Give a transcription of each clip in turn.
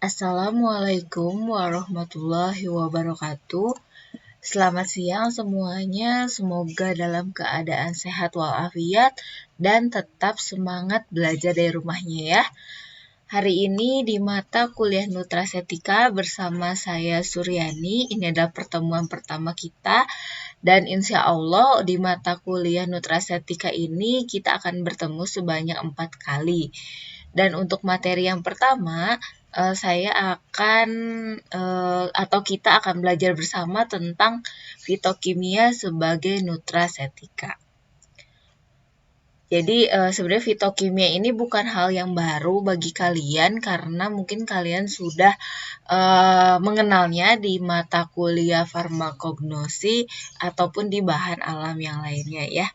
Assalamualaikum warahmatullahi wabarakatuh. Selamat siang semuanya, semoga dalam keadaan sehat walafiat dan tetap semangat belajar dari rumahnya ya. Hari ini di mata kuliah Nutrasetika bersama saya Suryani, ini adalah pertemuan pertama kita. Dan insya Allah di mata kuliah Nutrasetika ini kita akan bertemu sebanyak 4 kali. Dan untuk materi yang pertama, saya akan atau kita akan belajar bersama tentang fitokimia sebagai nutrasetika. Jadi sebenarnya fitokimia ini bukan hal yang baru bagi kalian karena mungkin kalian sudah mengenalnya di mata kuliah farmakognosi ataupun di bahan alam yang lainnya ya.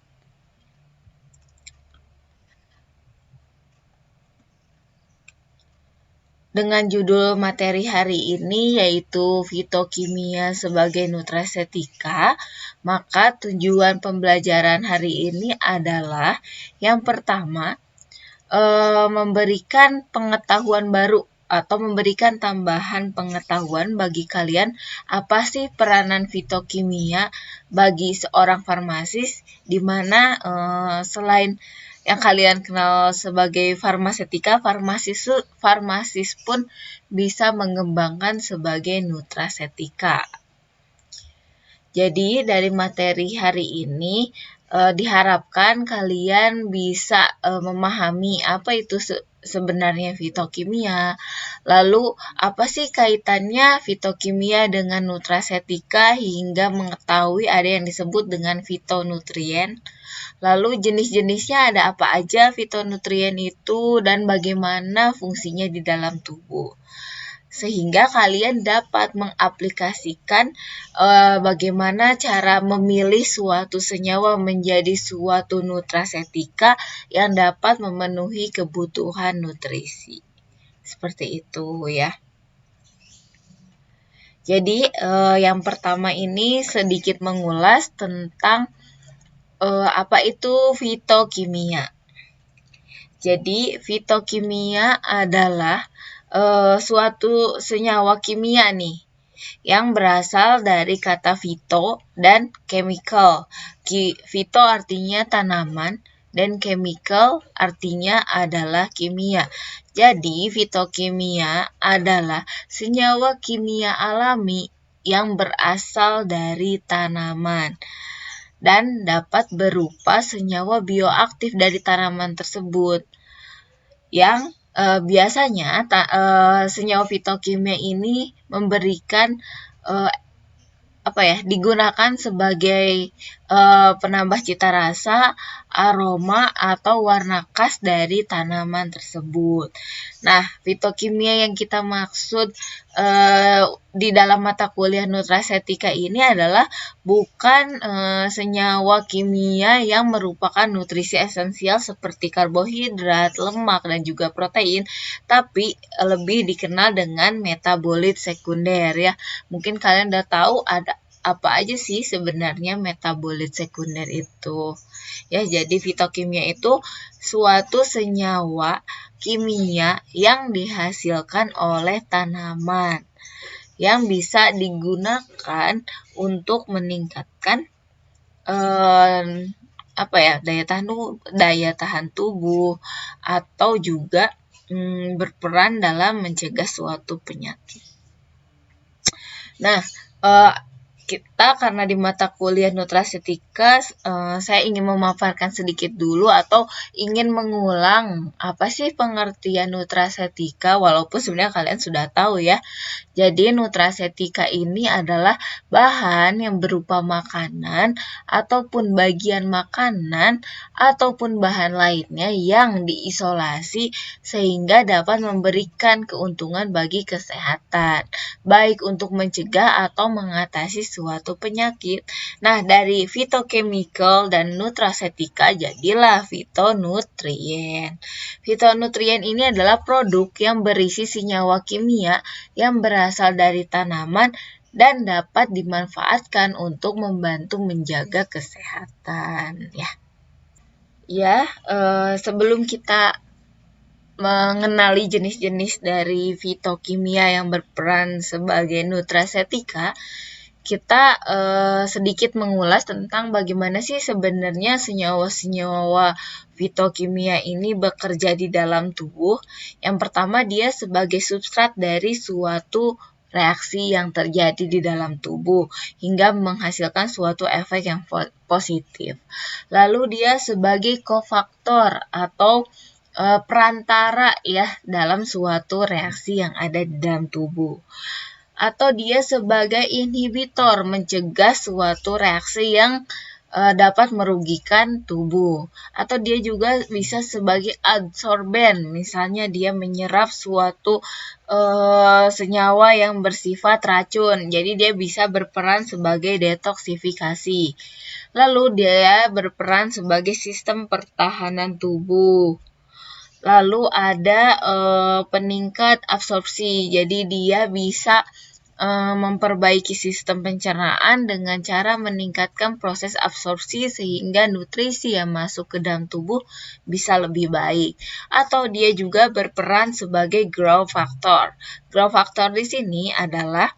Dengan judul materi hari ini yaitu fitokimia sebagai nutrasetika, maka tujuan pembelajaran hari ini adalah yang pertama, memberikan pengetahuan baru atau memberikan tambahan pengetahuan bagi kalian apa sih peranan fitokimia bagi seorang farmasis, di mana selain yang kalian kenal sebagai farmasetika, farmasis pun bisa mengembangkan sebagai nutrasetika. Jadi dari materi hari ini diharapkan kalian bisa memahami apa itu sebenarnya fitokimia, lalu apa sih kaitannya fitokimia dengan nutrasetika hingga mengetahui ada yang disebut dengan fitonutrien. Lalu jenis-jenisnya ada apa aja fitonutrien itu dan bagaimana fungsinya di dalam tubuh. Sehingga kalian dapat mengaplikasikan bagaimana cara memilih suatu senyawa menjadi suatu nutrasetika yang dapat memenuhi kebutuhan nutrisi. Seperti itu ya. Jadi yang pertama ini sedikit mengulas tentang apa itu fitokimia. Jadi fitokimia adalah suatu senyawa kimia nih yang berasal dari kata fito dan chemical. Fito artinya tanaman dan chemical artinya adalah kimia. Jadi fitokimia adalah senyawa kimia alami yang berasal dari tanaman dan dapat berupa senyawa bioaktif dari tanaman tersebut yang biasanya senyawa fitokimia ini memberikan digunakan sebagai penambah cita rasa, aroma atau warna khas dari tanaman tersebut. Nah, fitokimia yang kita maksud di dalam mata kuliah nutrasetika ini adalah bukan senyawa kimia yang merupakan nutrisi esensial seperti karbohidrat, lemak, dan juga protein, tapi lebih dikenal dengan metabolit sekunder ya. Mungkin kalian udah tahu ada apa aja sih sebenarnya metabolit sekunder itu. Ya, jadi fitokimia itu suatu senyawa kimia yang dihasilkan oleh tanaman yang bisa digunakan untuk meningkatkan daya tahan tubuh atau juga berperan dalam mencegah suatu penyakit. Nah, kita karena di mata kuliah nutrasetika saya ingin memaparkan sedikit dulu atau ingin mengulang apa sih pengertian nutrasetika, walaupun sebenarnya kalian sudah tahu ya. Jadi nutrasetika ini adalah bahan yang berupa makanan ataupun bagian makanan ataupun bahan lainnya yang diisolasi sehingga dapat memberikan keuntungan bagi kesehatan, baik untuk mencegah atau mengatasi suatu penyakit. Nah, dari fitochemical dan nutrasetika jadilah fitonutrien. Fitonutrien ini adalah produk yang berisi senyawa kimia yang berasal dari tanaman dan dapat dimanfaatkan untuk membantu menjaga kesehatan ya. Sebelum kita mengenali jenis-jenis dari fitokimia yang berperan sebagai nutrasetika, kita sedikit mengulas tentang bagaimana sih sebenarnya senyawa-senyawa fitokimia ini bekerja di dalam tubuh. Yang pertama, dia sebagai substrat dari suatu reaksi yang terjadi di dalam tubuh hingga menghasilkan suatu efek yang positif. Lalu dia sebagai kofaktor atau perantara ya dalam suatu reaksi yang ada di dalam tubuh. Atau dia sebagai inhibitor mencegah suatu reaksi yang dapat merugikan tubuh. Atau dia juga bisa sebagai adsorben, misalnya dia menyerap suatu senyawa yang bersifat racun, jadi dia bisa berperan sebagai detoksifikasi. Lalu dia berperan sebagai sistem pertahanan tubuh. Lalu ada peningkat absorpsi, jadi dia bisa memperbaiki sistem pencernaan dengan cara meningkatkan proses absorpsi sehingga nutrisi yang masuk ke dalam tubuh bisa lebih baik. Atau dia juga berperan sebagai growth factor. Growth factor di sini adalah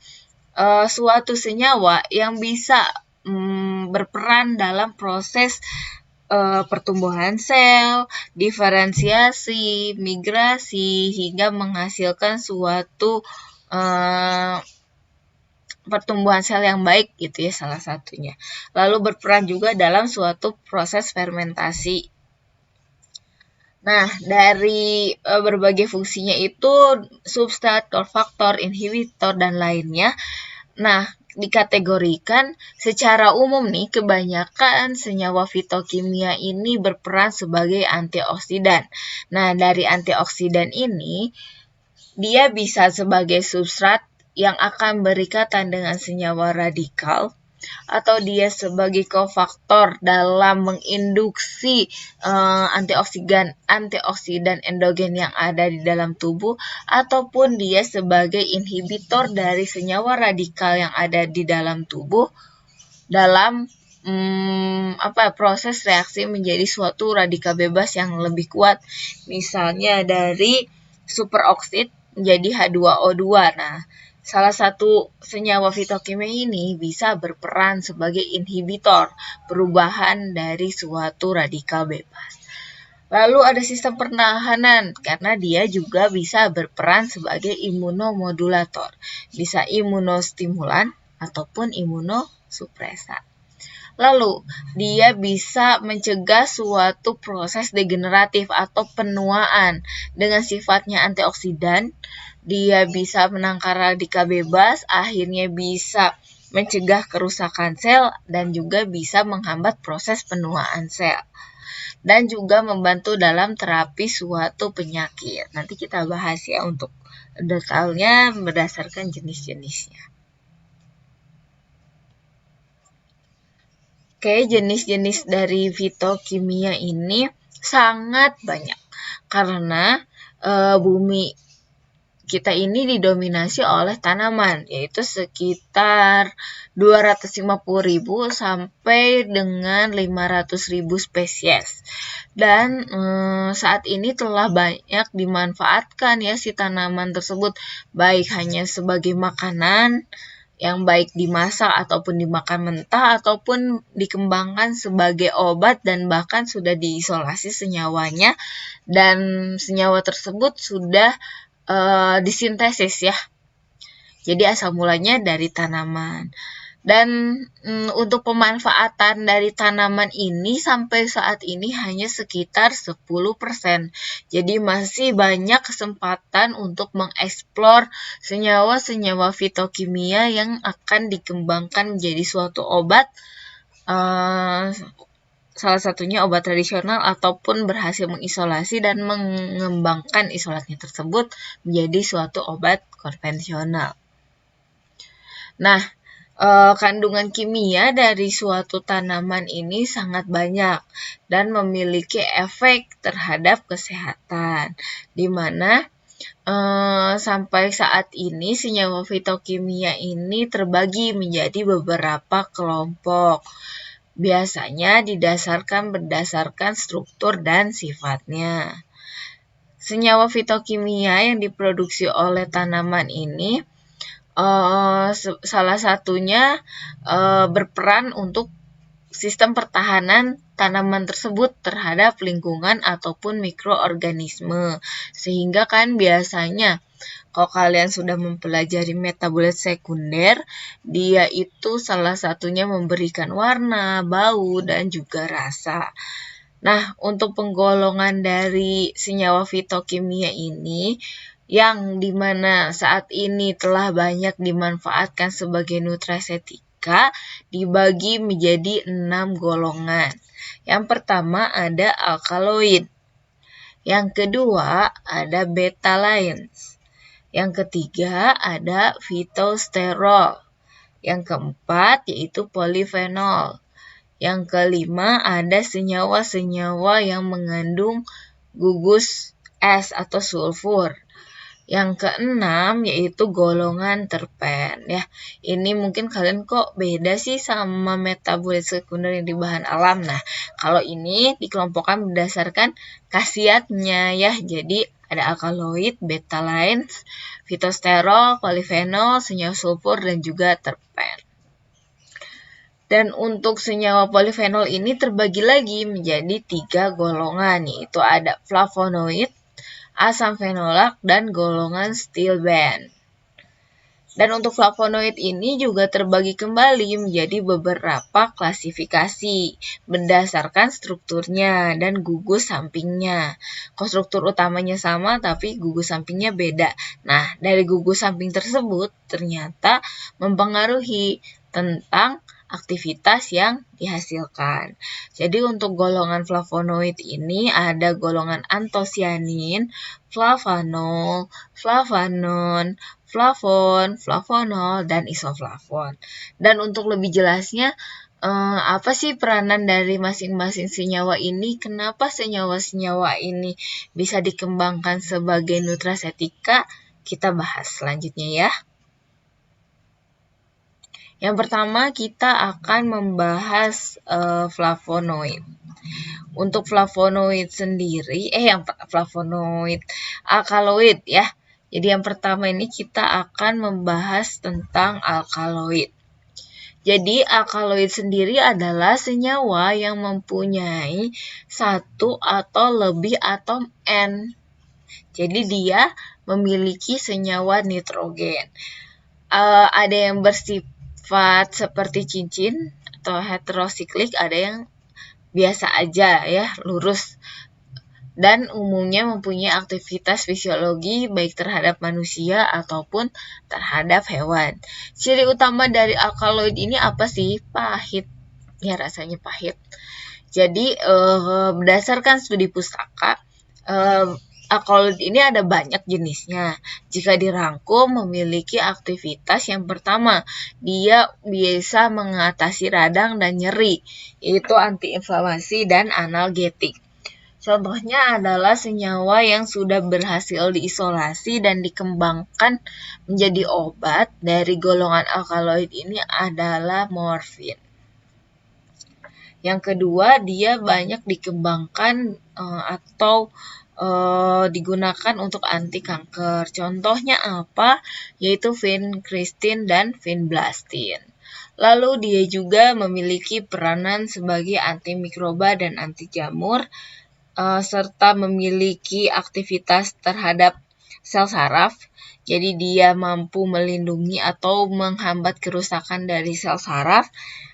suatu senyawa yang bisa berperan dalam proses pertumbuhan sel, diferensiasi, migrasi, hingga menghasilkan suatu pertumbuhan sel yang baik gitu ya salah satunya. Lalu berperan juga dalam suatu proses fermentasi. Nah, dari berbagai fungsinya itu substrat, kofaktor, inhibitor, dan lainnya. Nah, dikategorikan secara umum nih, kebanyakan senyawa fitokimia ini berperan sebagai antioksidan. Nah, dari antioksidan ini, dia bisa sebagai substrat yang akan berikatan dengan senyawa radikal, atau dia sebagai kofaktor dalam menginduksi antioksidan endogen yang ada di dalam tubuh, ataupun dia sebagai inhibitor dari senyawa radikal yang ada di dalam tubuh dalam proses reaksi menjadi suatu radikal bebas yang lebih kuat, misalnya dari superoksid menjadi H2O2. Nah, salah satu senyawa fitokimia ini bisa berperan sebagai inhibitor perubahan dari suatu radikal bebas. Lalu ada sistem pertahanan, karena dia juga bisa berperan sebagai imunomodulator, bisa imunostimulan ataupun imunosupresan. Lalu, dia bisa mencegah suatu proses degeneratif atau penuaan dengan sifatnya antioksidan. Dia bisa menangkal radikal bebas, akhirnya bisa mencegah kerusakan sel, dan juga bisa menghambat proses penuaan sel. Dan juga membantu dalam terapi suatu penyakit. Nanti kita bahas ya untuk detailnya berdasarkan jenis-jenisnya. Oke, jenis-jenis dari fitokimia ini sangat banyak karena bumi kita ini didominasi oleh tanaman, yaitu sekitar 250.000 sampai dengan 500.000 spesies. Dan saat ini telah banyak dimanfaatkan ya si tanaman tersebut, baik hanya sebagai makanan yang baik dimasak ataupun dimakan mentah, ataupun dikembangkan sebagai obat dan bahkan sudah diisolasi senyawanya, dan senyawa tersebut sudah disintesis ya. Jadi asal mulanya dari tanaman. Dan untuk pemanfaatan dari tanaman ini sampai saat ini hanya sekitar 10%. Jadi masih banyak kesempatan untuk mengeksplor senyawa-senyawa fitokimia yang akan dikembangkan menjadi suatu obat, salah satunya obat tradisional, ataupun berhasil mengisolasi dan mengembangkan isolatnya tersebut menjadi suatu obat konvensional. Nah, kandungan kimia dari suatu tanaman ini sangat banyak dan memiliki efek terhadap kesehatan, di mana sampai saat ini senyawa fitokimia ini terbagi menjadi beberapa kelompok. Biasanya berdasarkan struktur dan sifatnya. senyawa fitokimia yang diproduksi oleh tanaman ini salah satunya berperan untuk sistem pertahanan tanaman tersebut terhadap lingkungan ataupun mikroorganisme. Sehingga kan biasanya kalau kalian sudah mempelajari metabolit sekunder, dia itu salah satunya memberikan warna, bau, dan juga rasa. Nah, untuk penggolongan dari senyawa fitokimia ini, yang dimana saat ini telah banyak dimanfaatkan sebagai nutrasetika, dibagi menjadi 6 golongan. Yang pertama ada alkaloid. Yang kedua ada betalains. Yang ketiga ada fitosterol. Yang keempat yaitu polifenol. Yang kelima ada senyawa-senyawa yang mengandung gugus es atau sulfur. Yang keenam yaitu golongan terpen ya. Ini mungkin kalian kok beda sih sama metabolit sekunder yang di bahan alam. Nah, kalau ini dikelompokkan berdasarkan khasiatnya ya. Jadi ada alkaloid, betalains, fitosterol, polifenol, senyawa sulfur, dan juga terpen. Dan untuk senyawa polifenol ini terbagi lagi menjadi 3 golongan, yaitu ada flavonoid, asam fenolak, dan golongan stilben. Dan untuk flavonoid ini juga terbagi kembali menjadi beberapa klasifikasi berdasarkan strukturnya dan gugus sampingnya. Struktur utamanya sama tapi gugus sampingnya beda. Nah, dari gugus samping tersebut ternyata mempengaruhi tentang aktivitas yang dihasilkan. Jadi untuk golongan flavonoid ini ada golongan antosianin, flavanol, flavanon, flavon, flavonol, dan isoflavon. Dan untuk lebih jelasnya, apa sih peranan dari masing-masing senyawa ini? Kenapa senyawa-senyawa ini bisa dikembangkan sebagai nutrasetika? Kita bahas selanjutnya ya. Yang pertama kita akan membahas flavonoid. Untuk flavonoid sendiri, flavonoid alkaloid ya. Jadi yang pertama ini kita akan membahas tentang alkaloid. Jadi alkaloid sendiri adalah senyawa yang mempunyai satu atau lebih atom N. Jadi dia memiliki senyawa nitrogen. Ada yang bersifat seperti cincin atau heterosiklik, ada yang biasa aja ya, lurus. Dan umumnya mempunyai aktivitas fisiologi baik terhadap manusia ataupun terhadap hewan. Ciri utama dari alkaloid ini apa sih? Pahit. Ya, rasanya pahit. Jadi berdasarkan studi pustaka, alkaloid ini ada banyak jenisnya. Jika dirangkum memiliki aktivitas yang pertama, dia bisa mengatasi radang dan nyeri, yaitu antiinflamasi dan analgetik. Contohnya adalah senyawa yang sudah berhasil diisolasi dan dikembangkan menjadi obat dari golongan alkaloid ini adalah morfin. Yang kedua, dia banyak dikembangkan atau digunakan untuk anti kanker. Contohnya apa? Yaitu vincristin dan vinblastin. Lalu dia juga memiliki peranan sebagai antimikroba dan anti jamur, serta memiliki aktivitas terhadap sel saraf. Jadi dia mampu melindungi atau menghambat kerusakan dari sel saraf.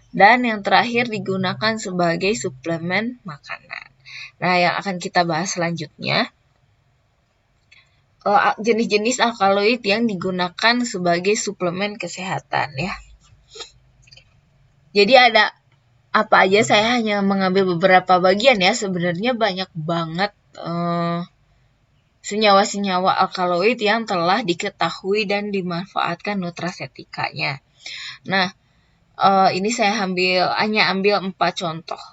Dan yang terakhir digunakan sebagai suplemen makanan. Nah, yang akan kita bahas selanjutnya, jenis-jenis alkaloid yang digunakan sebagai suplemen kesehatan ya. Jadi ada apa aja, saya hanya mengambil beberapa bagian ya, sebenarnya banyak banget senyawa-senyawa alkaloid yang telah diketahui dan dimanfaatkan nutrasetikanya. Nah, ini saya hanya ambil 4 contoh.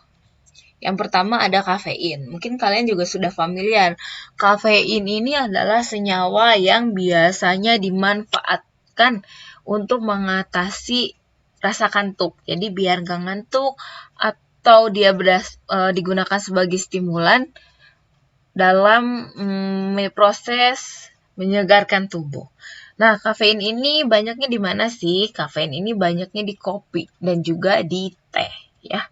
Yang pertama ada kafein. Mungkin kalian juga sudah familiar. Kafein ini adalah senyawa yang biasanya dimanfaatkan untuk mengatasi rasa kantuk. Jadi biar gak ngantuk atau dia digunakan sebagai stimulan, dalam proses menyegarkan tubuh. Nah, kafein ini banyaknya di mana sih? Kafein ini banyaknya di kopi dan juga di teh, ya.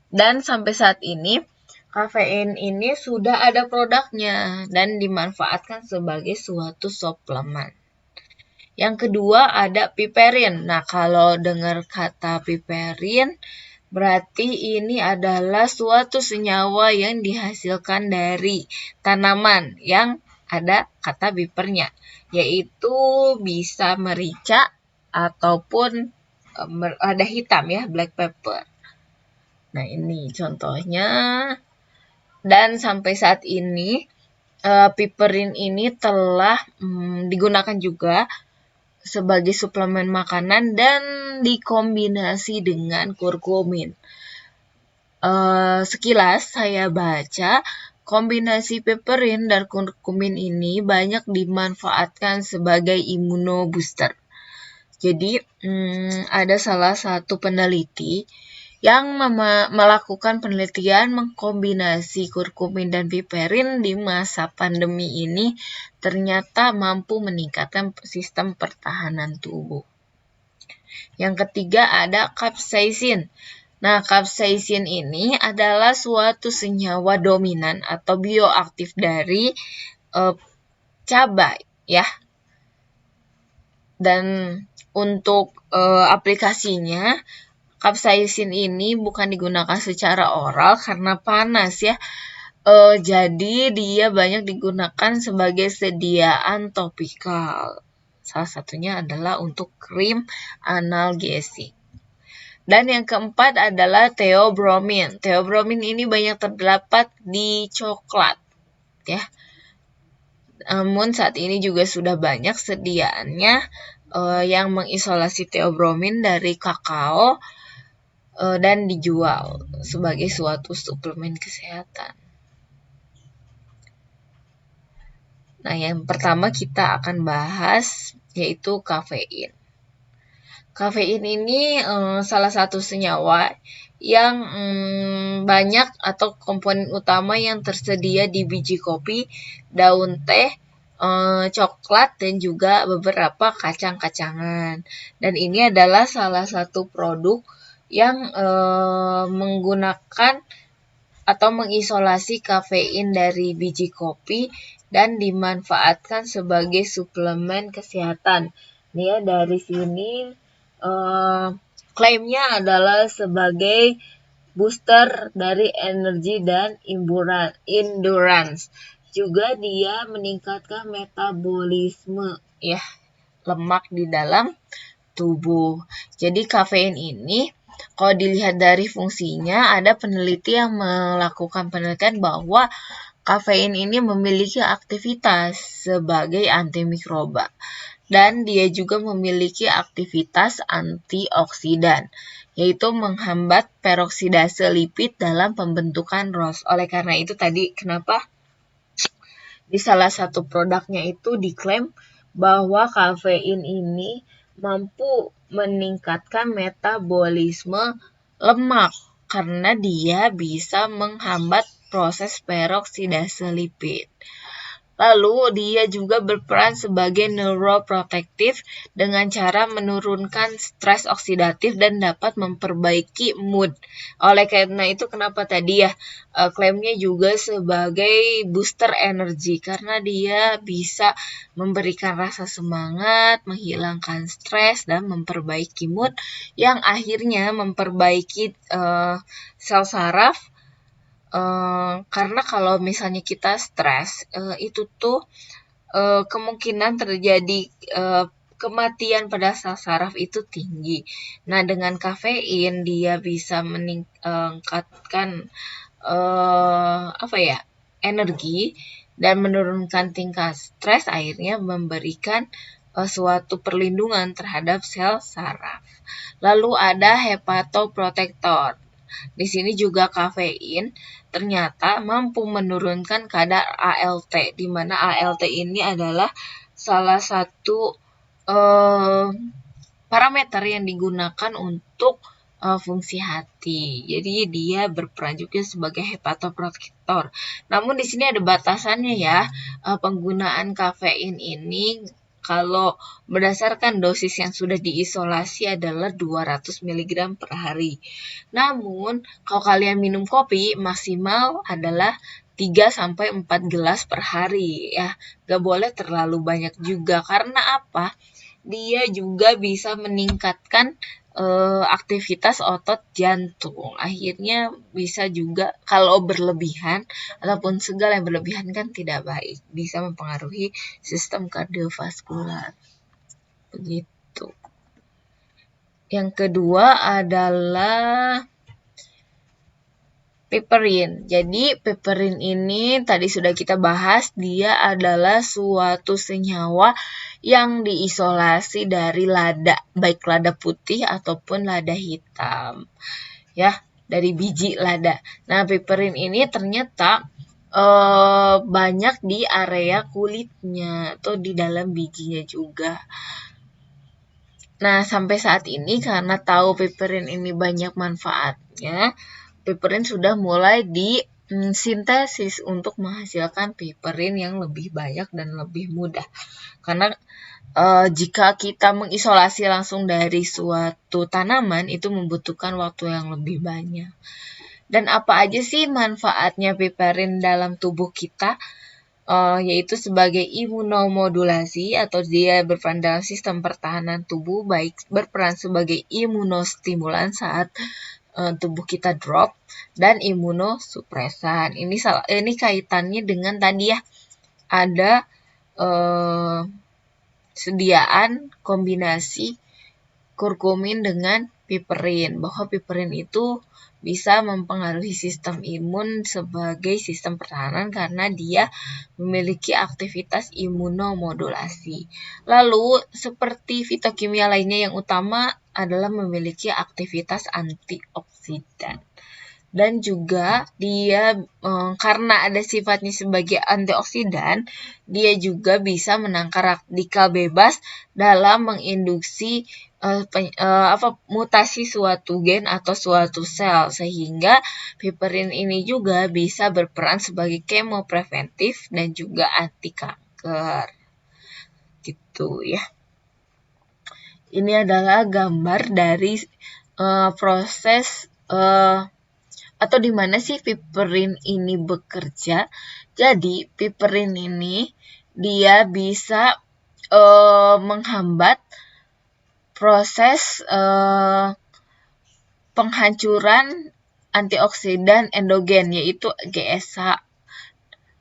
Dan sampai saat ini, kafein ini sudah ada produknya dan dimanfaatkan sebagai suatu suplemen. Yang kedua ada piperin. Nah, kalau dengar kata piperin, berarti ini adalah suatu senyawa yang dihasilkan dari tanaman yang ada kata pipernya, yaitu bisa merica ataupun ada hitam ya, black pepper. Nah, ini contohnya. Dan sampai saat ini piperin ini telah digunakan juga sebagai suplemen makanan dan dikombinasi dengan kurkumin. Sekilas saya baca, kombinasi piperin dan kurkumin ini banyak dimanfaatkan sebagai immunobooster. Jadi, ada salah satu peneliti yang melakukan penelitian mengkombinasi kurkumin dan piperin di masa pandemi ini ternyata mampu meningkatkan sistem pertahanan tubuh. Yang ketiga ada capsaicin. Nah, capsaicin ini adalah suatu senyawa dominan atau bioaktif dari cabai, ya. Dan untuk aplikasinya, capsaicin ini bukan digunakan secara oral karena panas, ya. Jadi dia banyak digunakan sebagai sediaan topikal. Salah satunya adalah untuk krim analgesik. Dan yang keempat adalah theobromine. Theobromine ini banyak terdapat di coklat, ya. Namun saat ini juga sudah banyak sediaannya yang mengisolasi theobromine dari kakao dan dijual sebagai suatu suplemen kesehatan. Nah, yang pertama kita akan bahas yaitu kafein. Kafein ini salah satu senyawa yang banyak atau komponen utama yang tersedia di biji kopi, daun teh, coklat, dan juga beberapa kacang-kacangan. Dan ini adalah salah satu produk yang menggunakan atau mengisolasi kafein dari biji kopi dan dimanfaatkan sebagai suplemen kesehatan. Nih ya, dari sini klaimnya adalah sebagai booster dari energi dan endurance. Juga dia meningkatkan metabolisme, ya, lemak di dalam tubuh. Jadi kafein ini kalau dilihat dari fungsinya, ada peneliti yang melakukan penelitian bahwa kafein ini memiliki aktivitas sebagai antimikroba. Dan dia juga memiliki aktivitas antioksidan, yaitu menghambat peroksidase lipid dalam pembentukan ROS. Oleh karena itu tadi kenapa di salah satu produknya itu diklaim bahwa kafein ini mampu meningkatkan metabolisme lemak karena dia bisa menghambat proses peroksidase lipid. Lalu dia juga berperan sebagai neuroprotektif dengan cara menurunkan stres oksidatif dan dapat memperbaiki mood. Oleh karena itu kenapa tadi ya klaimnya juga sebagai booster energi karena dia bisa memberikan rasa semangat, menghilangkan stres dan memperbaiki mood yang akhirnya memperbaiki sel saraf. Karena kalau misalnya kita stres, itu tuh kemungkinan terjadi kematian pada sel saraf itu tinggi. Nah, dengan kafein dia bisa meningkatkan energi dan menurunkan tingkat stres, akhirnya memberikan suatu perlindungan terhadap sel saraf. Lalu ada hepatoprotektor. Di sini juga kafein ternyata mampu menurunkan kadar ALT, di mana ALT ini adalah salah satu parameter yang digunakan untuk fungsi hati. Jadi dia berperan juga sebagai hepatoprotektor. Namun di sini ada batasannya ya. Penggunaan kafein ini kalau berdasarkan dosis yang sudah diisolasi adalah 200 mg per hari. Namun kalau kalian minum kopi maksimal adalah 3-4 gelas per hari ya. Gak boleh terlalu banyak juga. Karena apa? Dia juga bisa meningkatkan aktivitas otot jantung. Akhirnya bisa juga kalau berlebihan ataupun segala yang berlebihan kan tidak baik, bisa mempengaruhi sistem kardiovaskular. Begitu. Yang kedua adalah piperin. Jadi piperin ini tadi sudah kita bahas, dia adalah suatu senyawa yang diisolasi dari lada, baik lada putih ataupun lada hitam. Ya, dari biji lada. Nah, piperin ini ternyata banyak di area kulitnya atau di dalam bijinya juga. Nah, sampai saat ini karena tahu piperin ini banyak manfaatnya, piperin sudah mulai disintesis untuk menghasilkan piperin yang lebih banyak dan lebih mudah. Karena jika kita mengisolasi langsung dari suatu tanaman, itu membutuhkan waktu yang lebih banyak. Dan apa aja sih manfaatnya piperin dalam tubuh kita? Yaitu sebagai imunomodulasi atau dia berperan dalam sistem pertahanan tubuh, baik berperan sebagai imunostimulan saat tubuh kita drop, dan imunosupresan. Ini kaitannya dengan tadi ya, ada sediaan kombinasi kurkumin dengan piperin, bahwa piperin itu bisa mempengaruhi sistem imun sebagai sistem pertahanan karena dia memiliki aktivitas imunomodulasi. Lalu seperti fitokimia lainnya yang utama adalah memiliki aktivitas antioksidan. Dan juga dia karena ada sifatnya sebagai antioksidan, dia juga bisa menangkal radikal bebas dalam menginduksi mutasi suatu gen atau suatu sel, sehingga piperin ini juga bisa berperan sebagai kemopreventif dan juga anti kanker. Gitu ya. Ini adalah gambar dari proses atau di mana sih piperin ini bekerja. Jadi piperin ini dia bisa menghambat proses penghancuran antioksidan endogen, yaitu GSH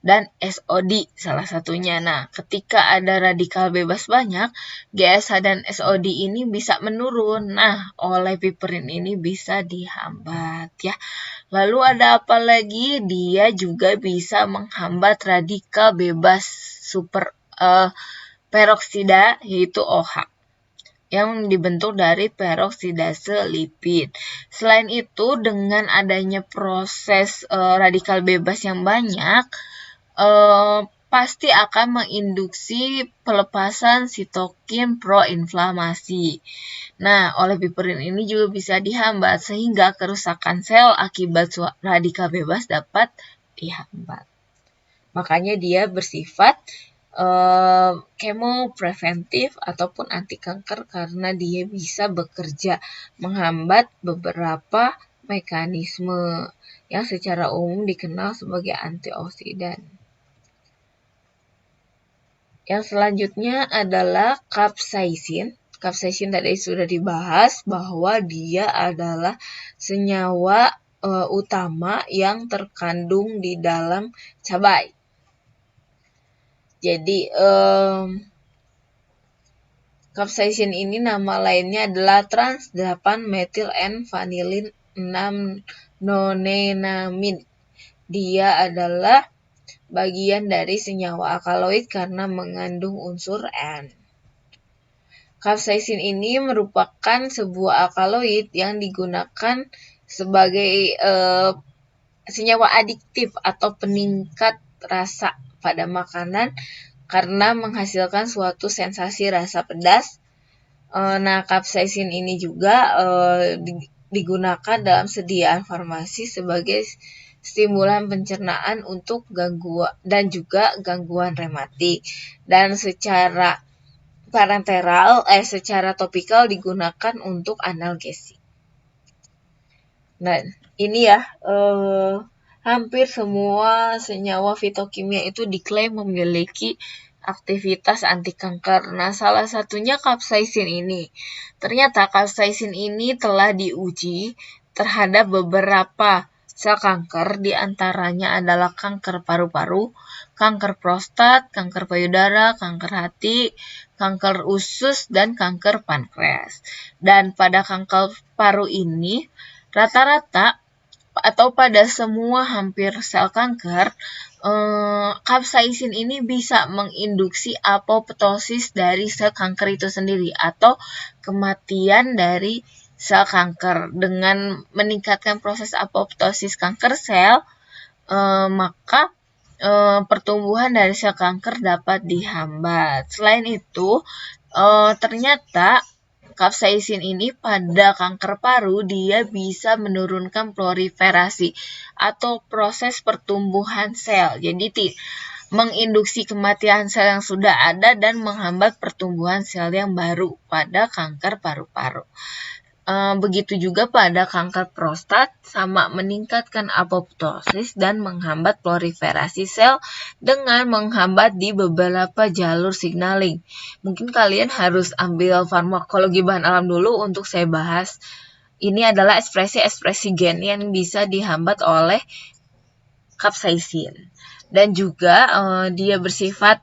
dan SOD salah satunya. Nah, ketika ada radikal bebas banyak, GSH dan SOD ini bisa menurun. Nah, oleh piperin ini bisa dihambat ya. Lalu ada apa lagi? Dia juga bisa menghambat radikal bebas super peroksida, yaitu OH, yang dibentuk dari peroksidase lipid. Selain itu, dengan adanya proses radikal bebas yang banyak, pasti akan menginduksi pelepasan sitokin proinflamasi. Nah, oleh piperin ini juga bisa dihambat sehingga kerusakan sel akibat radikal bebas dapat dihambat. Makanya dia bersifat kemopreventif ataupun anti kanker karena dia bisa bekerja menghambat beberapa mekanisme yang secara umum dikenal sebagai antioksidan. Yang selanjutnya adalah capsaicin. Capsaicin tadi sudah dibahas bahwa dia adalah senyawa utama yang terkandung di dalam cabai. Jadi capsaicin ini nama lainnya adalah trans 8 methyl N vanillin 6 nonenamid. Dia adalah bagian dari senyawa alkaloid karena mengandung unsur N. Capsaicin ini merupakan sebuah alkaloid yang digunakan sebagai senyawa adiktif atau peningkat rasa pada makanan karena menghasilkan suatu sensasi rasa pedas. Nah, capsaicin ini juga digunakan dalam sediaan farmasi sebagai stimulan pencernaan untuk gangguan dan juga gangguan rematik. Dan secara secara topikal digunakan untuk analgesik. Nah, ini ya hampir semua senyawa fitokimia itu diklaim memiliki aktivitas anti kanker. Nah, salah satunya capsaicin ini. Ternyata capsaicin ini telah diuji terhadap beberapa sel kanker, diantaranya adalah kanker paru-paru, kanker prostat, kanker payudara, kanker hati, kanker usus, dan kanker pankreas. Dan pada kanker paru ini, rata-rata atau pada semua hampir sel kanker, capsaicin ini bisa menginduksi apoptosis dari sel kanker itu sendiri atau kematian dari sel kanker. Dengan meningkatkan proses apoptosis kanker sel, maka pertumbuhan dari sel kanker dapat dihambat. Selain itu, ternyata capsaicin ini pada kanker paru dia bisa menurunkan proliferasi atau proses pertumbuhan sel. Jadi menginduksi kematian sel yang sudah ada dan menghambat pertumbuhan sel yang baru pada kanker paru-paru. Begitu juga pada kanker prostat, sama meningkatkan apoptosis dan menghambat proliferasi sel dengan menghambat di beberapa jalur signaling. Mungkin kalian harus ambil farmakologi bahan alam dulu untuk saya bahas. Ini adalah ekspresi gen yang bisa dihambat oleh capsaicin. Dan juga dia bersifat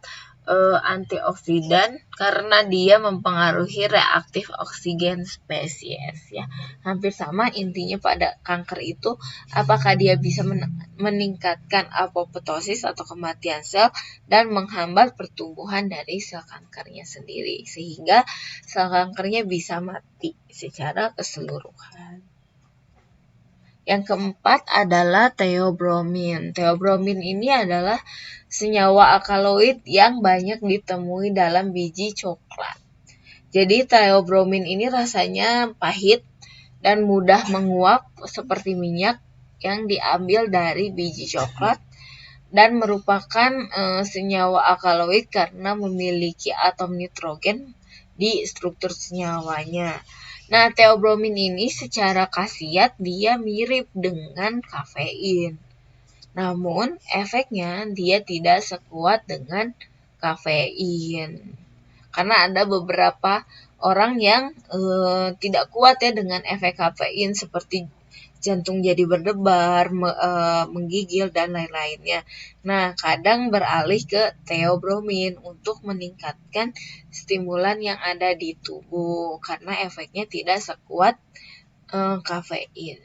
antioksidan karena dia mempengaruhi reaktif oksigen spesies ya. Hampir sama intinya pada kanker itu, apakah dia bisa meningkatkan apoptosis atau kematian sel dan menghambat pertumbuhan dari sel kankernya sendiri sehingga sel kankernya bisa mati secara keseluruhan. Yang keempat adalah theobromine. Theobromine ini adalah senyawa alkaloid yang banyak ditemui dalam biji coklat. Jadi theobromine ini rasanya pahit dan mudah menguap seperti minyak yang diambil dari biji coklat dan merupakan senyawa alkaloid karena memiliki atom nitrogen di struktur senyawanya. Nah, theobromine ini secara khasiat dia mirip dengan kafein. Namun, efeknya dia tidak sekuat dengan kafein. Karena ada beberapa orang yang tidak kuat ya dengan efek kafein seperti jantung jadi berdebar, menggigil, dan lain-lainnya. Nah, kadang beralih ke theobromine untuk meningkatkan stimulan yang ada di tubuh karena efeknya tidak sekuat kafein.